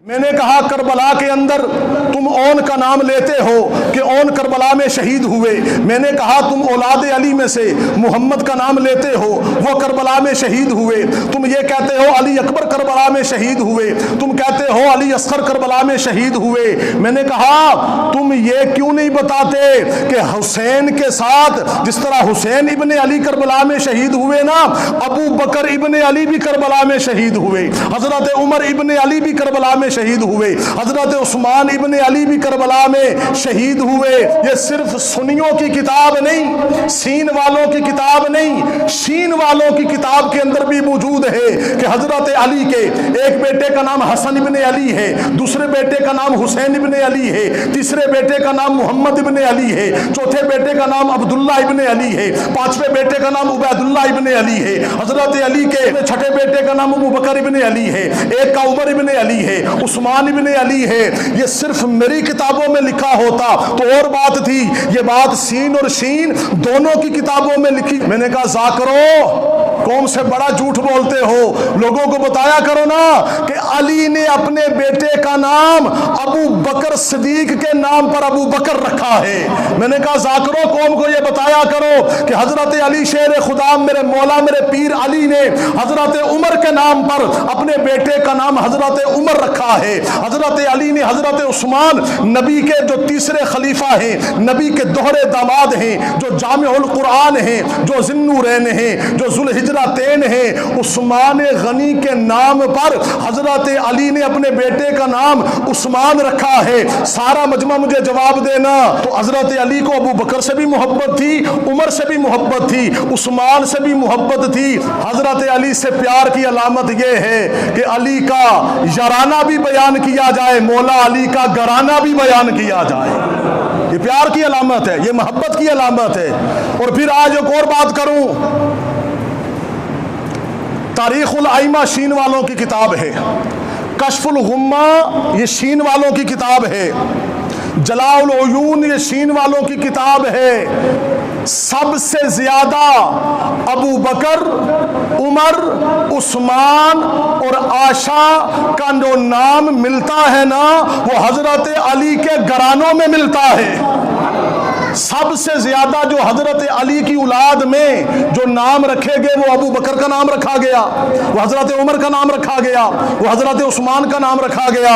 मैंने कहा करबला के अंदर तुम ओन का नाम लेते हो कि ओन करबला में शहीद हुए। मैंने कहा तुम औलाद अली में से मोहम्मद का नाम लेते हो, वो करबला में शहीद हुए। तुम ये कहते हो अली अकबर करबला में शहीद हुए, तुम कहते हो अली असगर करबला में शहीद हुए। मैंने कहा तुम ये क्यों नहीं बताते कि हुसैन के साथ जिस तरह हुसैन इब्ने अली करबला में शहीद हुए ना, अबू बकर इब्ने अली भी करबला में शहीद हुए, हजरत उमर इब्ने अली भी करबला में शहीद हुए, हजरत उस्मान इब्ने अली भी करबला में शहीद हुए। ये सिर्फ सुन्नियों की किताब नहीं, सीन वालों की किताब नहीं, शीन वालों की किताब के अंदर भी मौजूद है कि हजरत अली के एक बेटे का नाम हसन इब्ने अली है, दूसरे बेटे का नाम हुसैन इब्ने अली है, तीसरे बेटे का नाम मोहम्मद इब्ने अली है, चौथे बेटे का नाम अब्दुल्ला इब्ने अली है, पांचवें बेटे का नाम उबैदुल्ला इब्ने अली है, हजरत अली के छठे बेटे का नाम अबू बकर इब्ने अली है, एक का उमर इब्ने अली है, उस्मान इब्ने अली है। ये सिर्फ मेरी किताबों में लिखा होता तो और बात थी, ये बात सीन और शीन दोनों की किताबों में लिखी। मैंने कहा जाकरो कौन से बड़ा झूठ बोलते हो, लोगों को बताया करो ना कि अली ने अपने बेटे का नाम अबू बकर सिद्दीक के नाम पर अबू बकर रखा है। मैंने कहा जाकरो कौम को ये बताया करो कि हजरत अली शेर खुदा मेरे मौला मेरे पीर अली ने हजरत उमर के नाम पर अपने बेटे का नाम हजरत उमर रखा है। हजरत अली ने हजरत उस्मान नबी के जो तीसरे खलीफा हैं, नबी के दोहरे दामाद हैं, जो जामिउल कुरान हैं, जो जिन्नूरैन हैं, जो जुल्हिजरातैन हैं, उस्मान गनी के नाम पर हजरत अली ने अपने बेटे का नाम उस्मान रखा है। सारा मजमा मुझे जवाब देना। तो हजरत अली को अबू बकर से भी मोहब्बत थी, उमर से भी मोहब्बत थी, उस्मान से भी मोहब्बत थी। हजरत अली से प्यार की अलामत यह है कि अली का याराना भी बयान किया जाए, मौला अली का घराना भी बयान किया जाए। ये प्यार की अलामत है, ये मोहब्बत की अलामत है। और फिर आज एक और बात करूं, तारीखुल आइमा शीन वालों की किताब है, कश्फुल गुम्मा ये शीन वालों की किताब है, जलाउल उयून ये शीन वालों की किताब है। सबसे ज्यादा अबू बकर, उमर, उस्मान और आशा का जो नाम मिलता है ना, वो हजरत अली के घरानों में मिलता है। सबसे ज्यादा जो हजरत अली की औलाद में जो नाम रखे गए वो अबू बकर का नाम रखा गया, वो हजरत उमर का नाम रखा गया, वो हजरत उस्मान का नाम रखा गया।